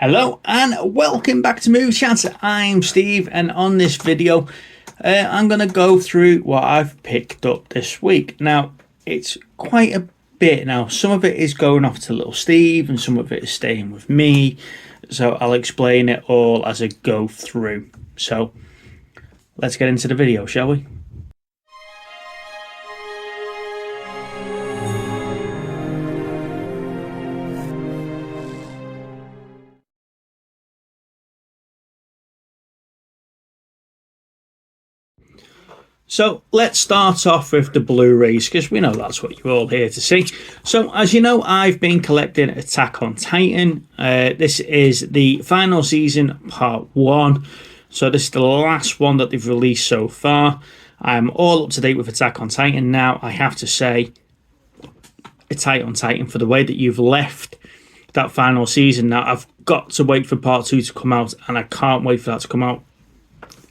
Hello and welcome back to Movie Chat. I'm Steve, and on this video I'm going to go through what I've picked up this week. Now, it's quite a bit now. Some of it is going off to little Steve and some of it is staying with me, so I'll explain it all as I go through. So let's get into the video, shall we? So let's start off with the Blu-rays, because we know that's what you're all here to see. So as you know, I've been collecting Attack on Titan. This is the final season, part 1. So this is the last one that they've released so far. I'm all up to date with Attack on Titan now. I have to say, Attack on Titan, for the way that you've left that final season. Now, I've got to wait for part 2 to come out, and I can't wait for that to come out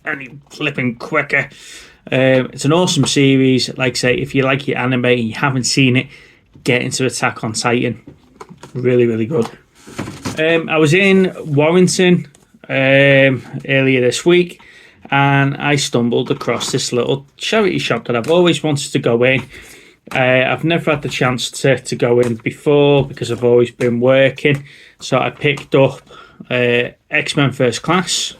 any flipping quicker. It's an awesome series. Like I say, if you like your anime and you haven't seen it, get into Attack on Titan. Really, really good. I was in Warrington earlier this week, and I stumbled across this little charity shop that I've always wanted to go in. I've never had the chance to go in before because I've always been working. So I picked up X-Men First Class,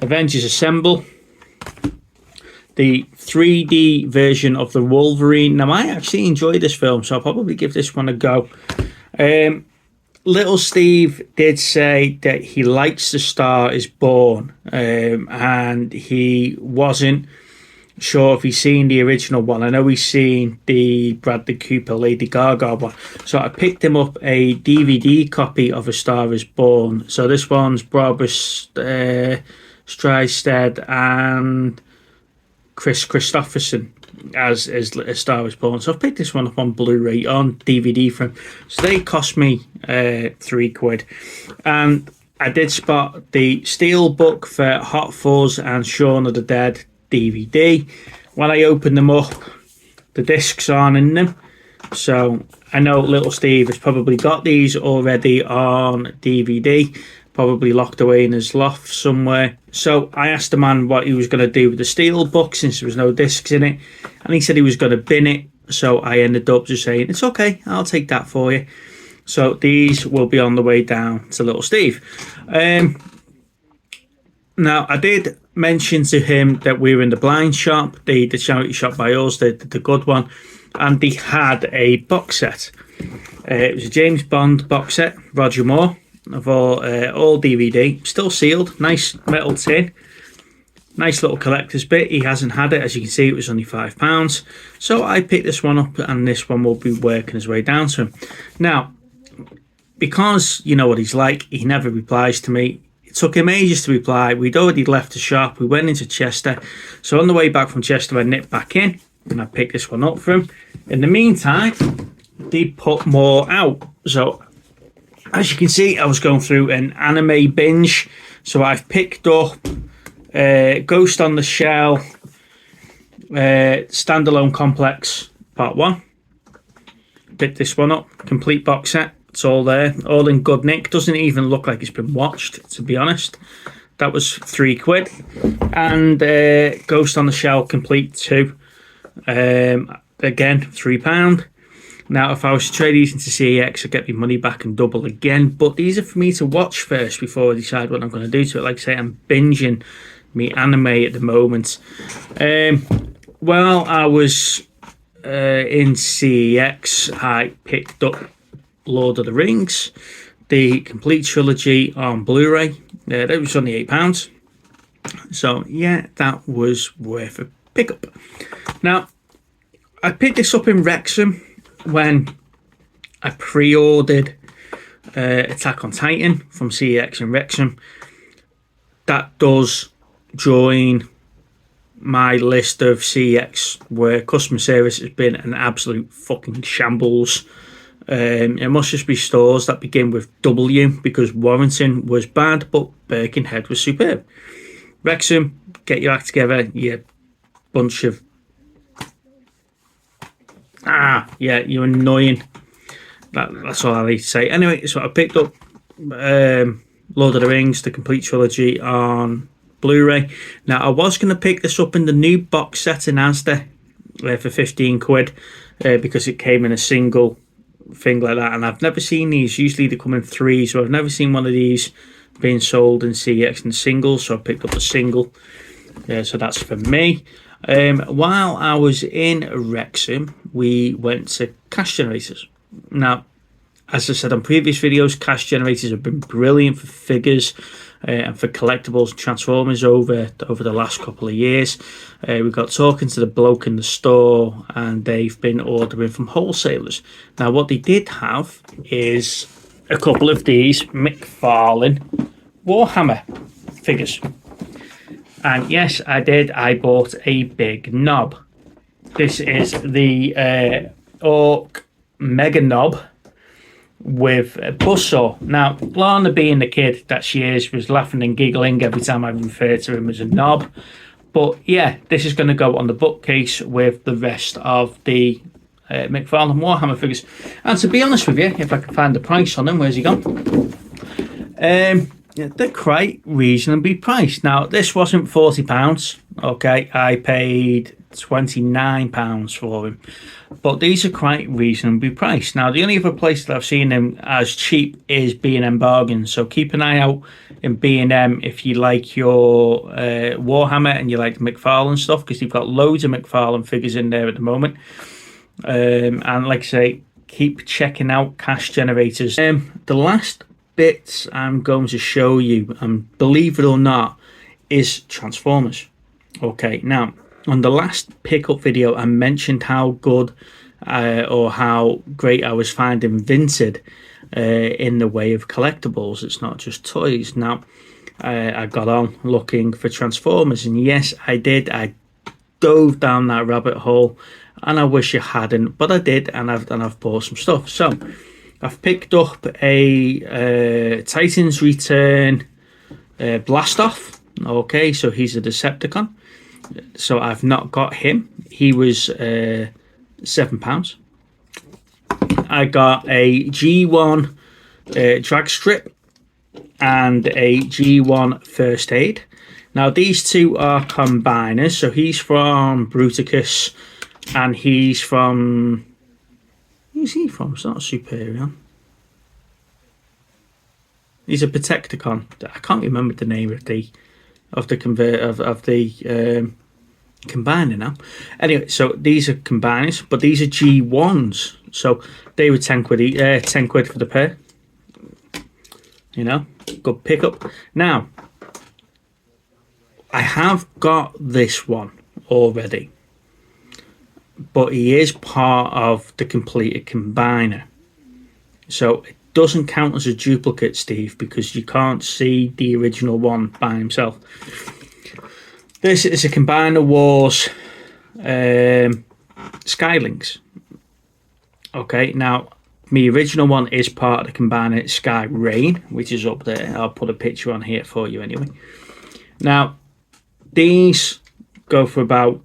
Avengers Assemble, the 3D version of the Wolverine. Now, I actually enjoyed this film, so I'll probably give this one a go. Little Steve did say that he likes The Star Is Born, and he wasn't sure if he's seen the original one. I know he's seen the Bradley Cooper, Lady Gaga one. So I picked him up a DVD copy of A Star Is Born. So this one's Barbara Streisand and Chris Christopherson as A Star Is Born. So I've picked this one up on Blu-ray, on DVD from. So they cost me £3, and I did spot the steel book for Hot Fuzz and Shaun of the Dead DVD. When I opened them up, the discs aren't in them. So I know little Steve has probably got these already on DVD, probably locked away in his loft somewhere. So I asked the man what he was going to do with the steel book since there was no discs in it, and he said he was going to bin it. So I ended up just saying, it's okay, I'll take that for you. So these will be on the way down to little Steve. Now, I did mention to him that we were in the blind shop, the charity shop by us, the good one, and they had a box set. It was a James Bond box set, Roger Moore, of all DVD, still sealed, nice metal tin, nice little collector's bit. He hasn't had it, as you can see. It was only £5, so I picked this one up, and this one will be working his way down to him. Now, because you know what he's like, he never replies to me. It took him ages to reply. We'd already left the shop, we went into Chester, so on the way back from Chester I nipped back in and I picked this one up for him. In the meantime, they put more out. So as you can see, I was going through an anime binge. So I've picked up Ghost on the Shell, Standalone Complex Part 1. Picked this one up, complete box set. It's all there, all in good nick. Doesn't even look like it's been watched, to be honest. That was £3. And Ghost on the Shell Complete 2. Again, £3. Now, if I was to trade these into CEX, I'd get my money back and double again. But these are for me to watch first before I decide what I'm going to do to it. Like I say, I'm binging me anime at the moment. While I was in CEX, I picked up Lord of the Rings, the complete trilogy on Blu-ray. That was only £8. So, yeah, that was worth a pickup. Now, I picked this up in Wrexham when I pre-ordered Attack on Titan from CEX in Wrexham. That does join my list of CEX where customer service has been an absolute fucking shambles. It must just be stores that begin with W, because Warrington was bad but Birkenhead was superb. Wrexham, get your act together, you bunch of you're annoying. That's all I need to say. Anyway, so I picked up Lord of the Rings, the complete trilogy on Blu-ray. Now, I was going to pick this up in the new box set in Asda for 15 quid because it came in a single thing like that, and I've never seen these. Usually they come in threes, so I've never seen one of these being sold in CX in singles, so I picked up a single. So that's for me. While I was in Wrexham, we went to cash generators. Now, as I said on previous videos, cash generators have been brilliant for figures and for collectibles and Transformers over the last couple of years. We got talking to the bloke in the store, and they've been ordering from wholesalers. Now, what they did have is a couple of these McFarlane Warhammer figures. And yes, I did. I bought a big knob. This is the Orc Mega Knob with a buzzsaw. Now, Lana, being the kid that she is, was laughing and giggling every time I referred to him as a knob. But yeah, this is going to go on the bookcase with the rest of the McFarlane Warhammer figures. And to be honest with you, if I can find the price on them, where's he gone? They're quite reasonably priced. Now, this wasn't £40. Okay, I paid £29 for him, but these are quite reasonably priced. Now, the only other place that I've seen them as cheap is B&M Bargains, so keep an eye out in B&M if you like your Warhammer and you like the McFarlane stuff, because they've got loads of McFarlane figures in there at the moment. And like I say, keep checking out cash generators. The last bits I'm going to show you, and believe it or not, is Transformers. Okay, now, on the last pickup video, I mentioned how good or how great I was finding Vinted in the way of collectibles. It's not just toys. Now, I got on looking for Transformers, and yes, I did. I dove down that rabbit hole, and I wish I hadn't, but I did, and I've bought some stuff. So, I've picked up a Titans Return Blastoff. Okay, so he's a Decepticon. So I've not got him. He was £7. I got a G1 drag strip and a G1 first aid. Now these two are combiners. So he's from Bruticus, and he's from... Who's he from? It's not a Superior. He's a Protecticon. I can't remember the name of the combiner now. Anyway, so these are combiners, but these are G1s. So they were 10 quid, 10 quid for the pair. You know, good pickup. Now, I have got this one already, but he is part of the completed combiner. So it doesn't count as a duplicate, Steve, because you can't see the original one by himself. This is a Combiner Wars Skylinks. Okay, now my original one is part of the Combiner Sky Rain, which is up there. I'll put a picture on here for you anyway. Now, these go for about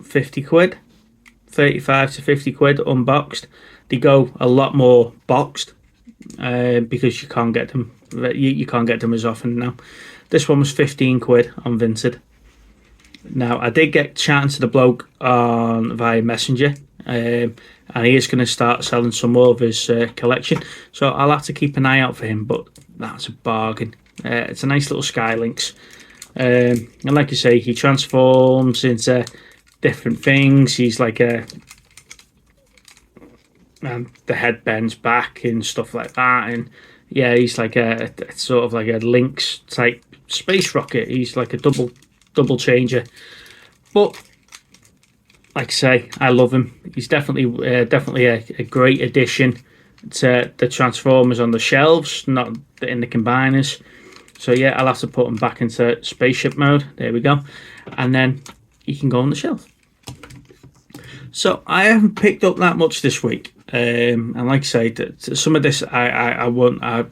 50 quid, 35 to 50 quid unboxed. They go a lot more boxed because you can't get them. You can't get them as often now. This one was 15 quid on Vinted. Now, I did get chatting to the bloke via Messenger, and he is going to start selling some more of his collection. So I'll have to keep an eye out for him, but that's a bargain. It's a nice little Skylinks. And like you say, he transforms into different things. He's like and the head bends back and stuff like that. And yeah, he's like a sort of like a Lynx type space rocket. He's like a double changer. But like I say, I love him. He's definitely a great addition to the Transformers on the shelves, not in the combiners. So yeah, I'll have to put him back into spaceship mode. There we go. And then he can go on the shelf. So I haven't picked up that much this week. And like I say, some of this I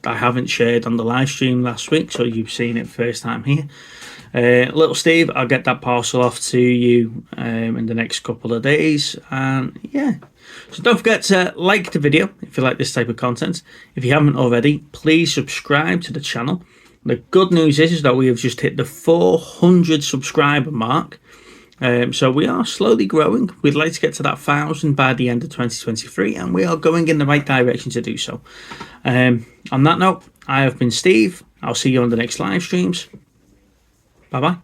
haven't shared on the live stream last week, so you've seen it first time here. Little Steve, I'll get that parcel off to you in the next couple of days. And yeah, so don't forget to like the video if you like this type of content. If you haven't already, please subscribe to the channel. The good news is that we have just hit the 400 subscriber mark. So we are slowly growing. We'd like to get to that 1,000 by the end of 2023, and we are going in the right direction to do so. On that note, I have been Steve. I'll see you on the next live streams. Bye-bye.